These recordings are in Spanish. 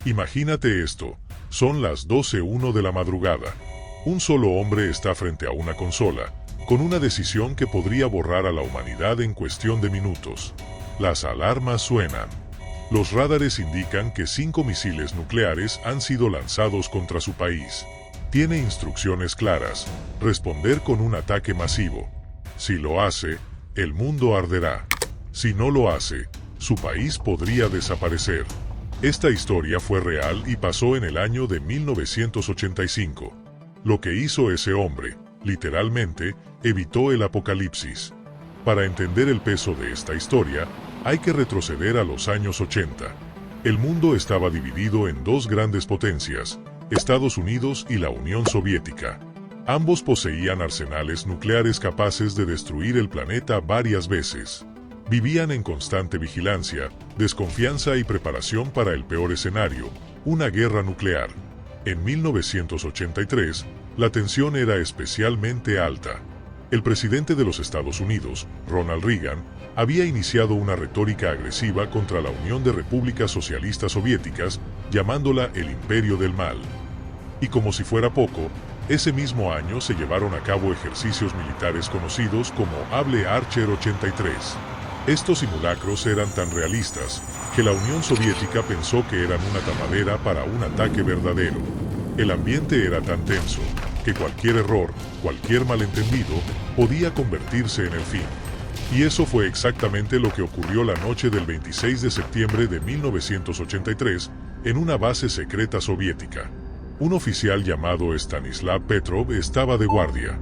Imagínate esto, son las 12:01 de la madrugada. Un solo hombre está frente a una consola, con una decisión que podría borrar a la humanidad en cuestión de minutos. Las alarmas suenan. Los radares indican que 5 misiles nucleares han sido lanzados contra su país. Tiene instrucciones claras: responder con un ataque masivo. Si lo hace, el mundo arderá. Si no lo hace, su país podría desaparecer. Esta historia fue real y pasó en el año de 1985. Lo que hizo ese hombre, literalmente, evitó el apocalipsis. Para entender el peso de esta historia, hay que retroceder a los años 80. El mundo estaba dividido en dos grandes potencias, Estados Unidos y la Unión Soviética. Ambos poseían arsenales nucleares capaces de destruir el planeta varias veces. Vivían en constante vigilancia, desconfianza y preparación para el peor escenario, una guerra nuclear. En 1983, la tensión era especialmente alta. El presidente de los Estados Unidos, Ronald Reagan, había iniciado una retórica agresiva contra la Unión de Repúblicas Socialistas Soviéticas, llamándola el Imperio del Mal. Y como si fuera poco, ese mismo año se llevaron a cabo ejercicios militares conocidos como Able Archer 83. Estos simulacros eran tan realistas que la Unión Soviética pensó que eran una tapadera para un ataque verdadero. El ambiente era tan tenso que cualquier error, cualquier malentendido, podía convertirse en el fin. Y eso fue exactamente lo que ocurrió la noche del 26 de septiembre de 1983 en una base secreta soviética. Un oficial llamado Stanislav Petrov estaba de guardia.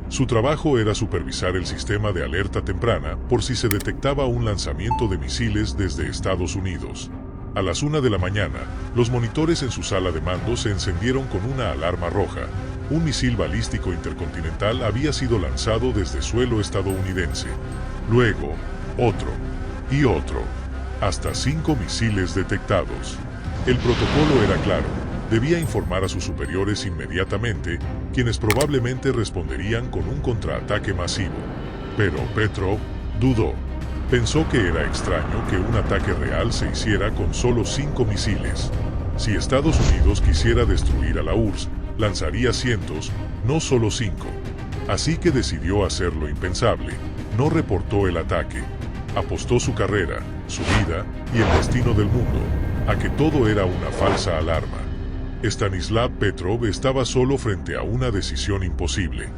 Su trabajo era supervisar el sistema de alerta temprana por si se detectaba un lanzamiento de misiles desde Estados Unidos. A las 1 de la mañana, los monitores en su sala de mando se encendieron con una alarma roja. Un misil balístico intercontinental había sido lanzado desde suelo estadounidense. Luego, otro y otro. Hasta 5 misiles detectados. El protocolo era claro. Debía informar a sus superiores inmediatamente, quienes probablemente responderían con un contraataque masivo. Pero Petrov dudó. Pensó que era extraño que un ataque real se hiciera con solo 5 misiles. Si Estados Unidos quisiera destruir a la URSS, lanzaría cientos, no solo 5. Así que decidió hacer lo impensable. No reportó el ataque. Apostó su carrera, su vida y el destino del mundo a que todo era una falsa alarma. Stanislav Petrov estaba solo frente a una decisión imposible.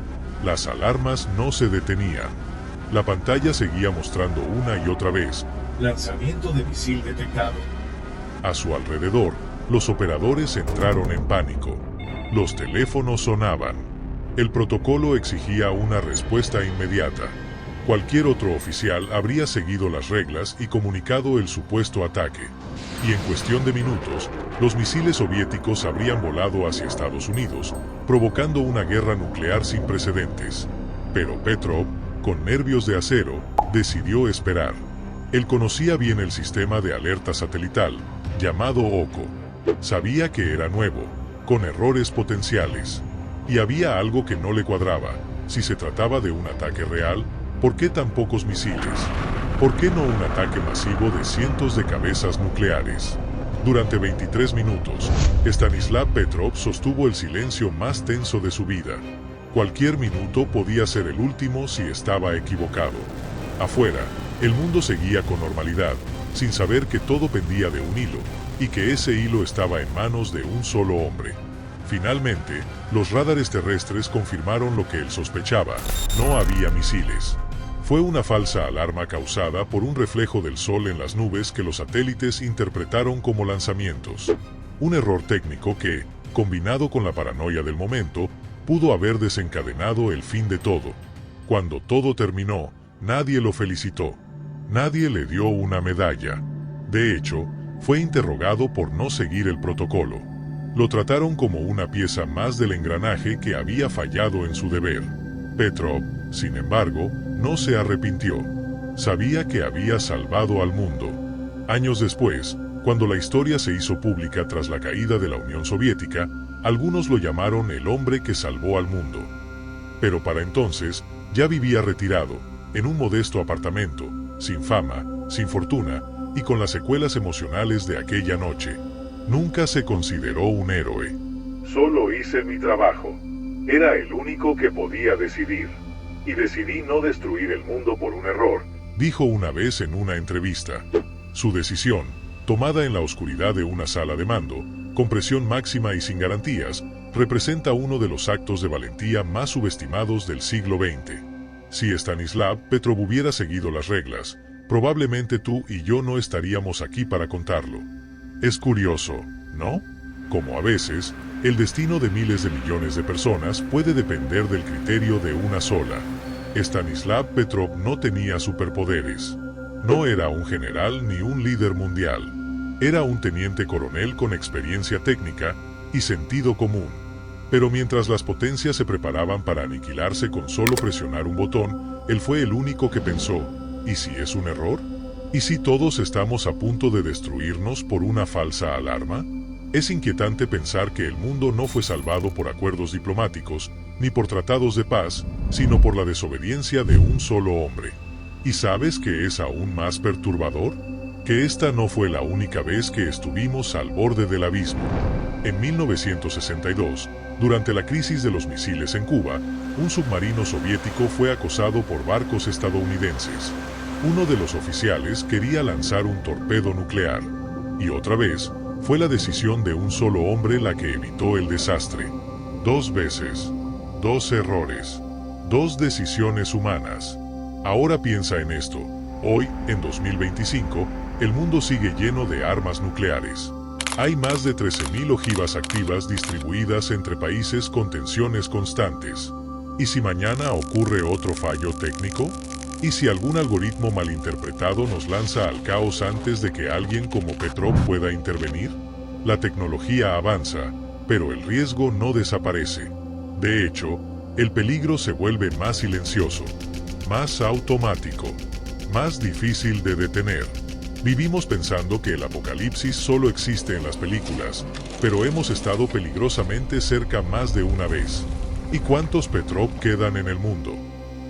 Las alarmas no se detenían. La pantalla seguía mostrando una y otra vez: lanzamiento de misil detectado. A su alrededor, los operadores entraron en pánico. Los teléfonos sonaban. El protocolo exigía una respuesta inmediata. Cualquier otro oficial habría seguido las reglas y comunicado el supuesto ataque. Y en cuestión de minutos, los misiles soviéticos habrían volado hacia Estados Unidos, provocando una guerra nuclear sin precedentes. Pero Petrov, con nervios de acero, decidió esperar. Él conocía bien el sistema de alerta satelital, llamado OCO. Sabía que era nuevo, con errores potenciales. Y había algo que no le cuadraba. Si se trataba de un ataque real, ¿por qué tan pocos misiles? ¿Por qué no un ataque masivo de cientos de cabezas nucleares? Durante 23 minutos, Stanislav Petrov sostuvo el silencio más tenso de su vida. Cualquier minuto podía ser el último si estaba equivocado. Afuera, el mundo seguía con normalidad, sin saber que todo pendía de un hilo, y que ese hilo estaba en manos de un solo hombre. Finalmente, los radares terrestres confirmaron lo que él sospechaba: no había misiles. Fue una falsa alarma causada por un reflejo del sol en las nubes que los satélites interpretaron como lanzamientos. Un error técnico que, combinado con la paranoia del momento, pudo haber desencadenado el fin de todo. Cuando todo terminó, nadie lo felicitó. Nadie le dio una medalla. De hecho, fue interrogado por no seguir el protocolo. Lo trataron como una pieza más del engranaje que había fallado en su deber. Petrov, sin embargo, no se arrepintió. Sabía que había salvado al mundo. Años después, cuando la historia se hizo pública tras la caída de la Unión Soviética, algunos lo llamaron el hombre que salvó al mundo. Pero para entonces, ya vivía retirado, en un modesto apartamento, sin fama, sin fortuna, y con las secuelas emocionales de aquella noche. Nunca se consideró un héroe. Solo hice mi trabajo. Era el único que podía decidir. Y decidí no destruir el mundo por un error, dijo una vez en una entrevista. Su decisión, tomada en la oscuridad de una sala de mando, con presión máxima y sin garantías, representa uno de los actos de valentía más subestimados del siglo XX. Si Stanislav Petrov hubiera seguido las reglas, probablemente tú y yo no estaríamos aquí para contarlo. Es curioso, ¿no? Como a veces, el destino de miles de millones de personas puede depender del criterio de una sola. Stanislav Petrov no tenía superpoderes. No era un general ni un líder mundial. Era un teniente coronel con experiencia técnica y sentido común. Pero mientras las potencias se preparaban para aniquilarse con solo presionar un botón, él fue el único que pensó, ¿y si es un error? ¿Y si todos estamos a punto de destruirnos por una falsa alarma? Es inquietante pensar que el mundo no fue salvado por acuerdos diplomáticos, ni por tratados de paz, sino por la desobediencia de un solo hombre. ¿Y sabes qué es aún más perturbador? Que esta no fue la única vez que estuvimos al borde del abismo. En 1962, durante la crisis de los misiles en Cuba, un submarino soviético fue acosado por barcos estadounidenses. Uno de los oficiales quería lanzar un torpedo nuclear. Y otra vez, fue la decisión de un solo hombre la que evitó el desastre. 2 veces, 2 errores, 2 decisiones humanas. Ahora piensa en esto. Hoy, en 2025, el mundo sigue lleno de armas nucleares. Hay más de 13.000 ojivas activas distribuidas entre países con tensiones constantes. ¿Y si mañana ocurre otro fallo técnico? ¿Y si algún algoritmo malinterpretado nos lanza al caos antes de que alguien como Petrov pueda intervenir? La tecnología avanza, pero el riesgo no desaparece. De hecho, el peligro se vuelve más silencioso, más automático, más difícil de detener. Vivimos pensando que el apocalipsis solo existe en las películas, pero hemos estado peligrosamente cerca más de una vez. ¿Y cuántos Petrov quedan en el mundo?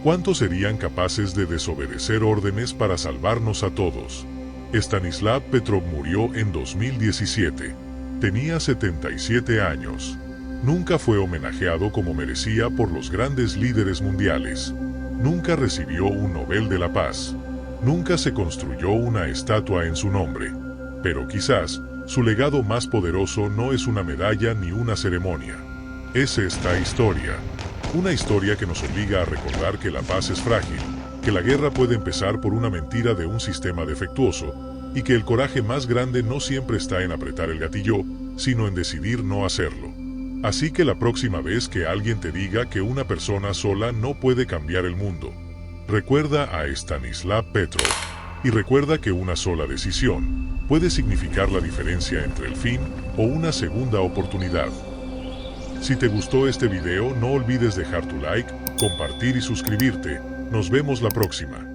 ¿Cuántos serían capaces de desobedecer órdenes para salvarnos a todos? Stanislav Petrov murió en 2017. Tenía 77 años. Nunca fue homenajeado como merecía por los grandes líderes mundiales. Nunca recibió un Nobel de la Paz. Nunca se construyó una estatua en su nombre. Pero quizás, su legado más poderoso no es una medalla ni una ceremonia. Es esta historia. Una historia que nos obliga a recordar que la paz es frágil, que la guerra puede empezar por una mentira de un sistema defectuoso, y que el coraje más grande no siempre está en apretar el gatillo, sino en decidir no hacerlo. Así que la próxima vez que alguien te diga que una persona sola no puede cambiar el mundo, recuerda a Stanislav Petrov, y recuerda que una sola decisión puede significar la diferencia entre el fin o una segunda oportunidad. Si te gustó este video, no olvides dejar tu like, compartir y suscribirte. Nos vemos la próxima.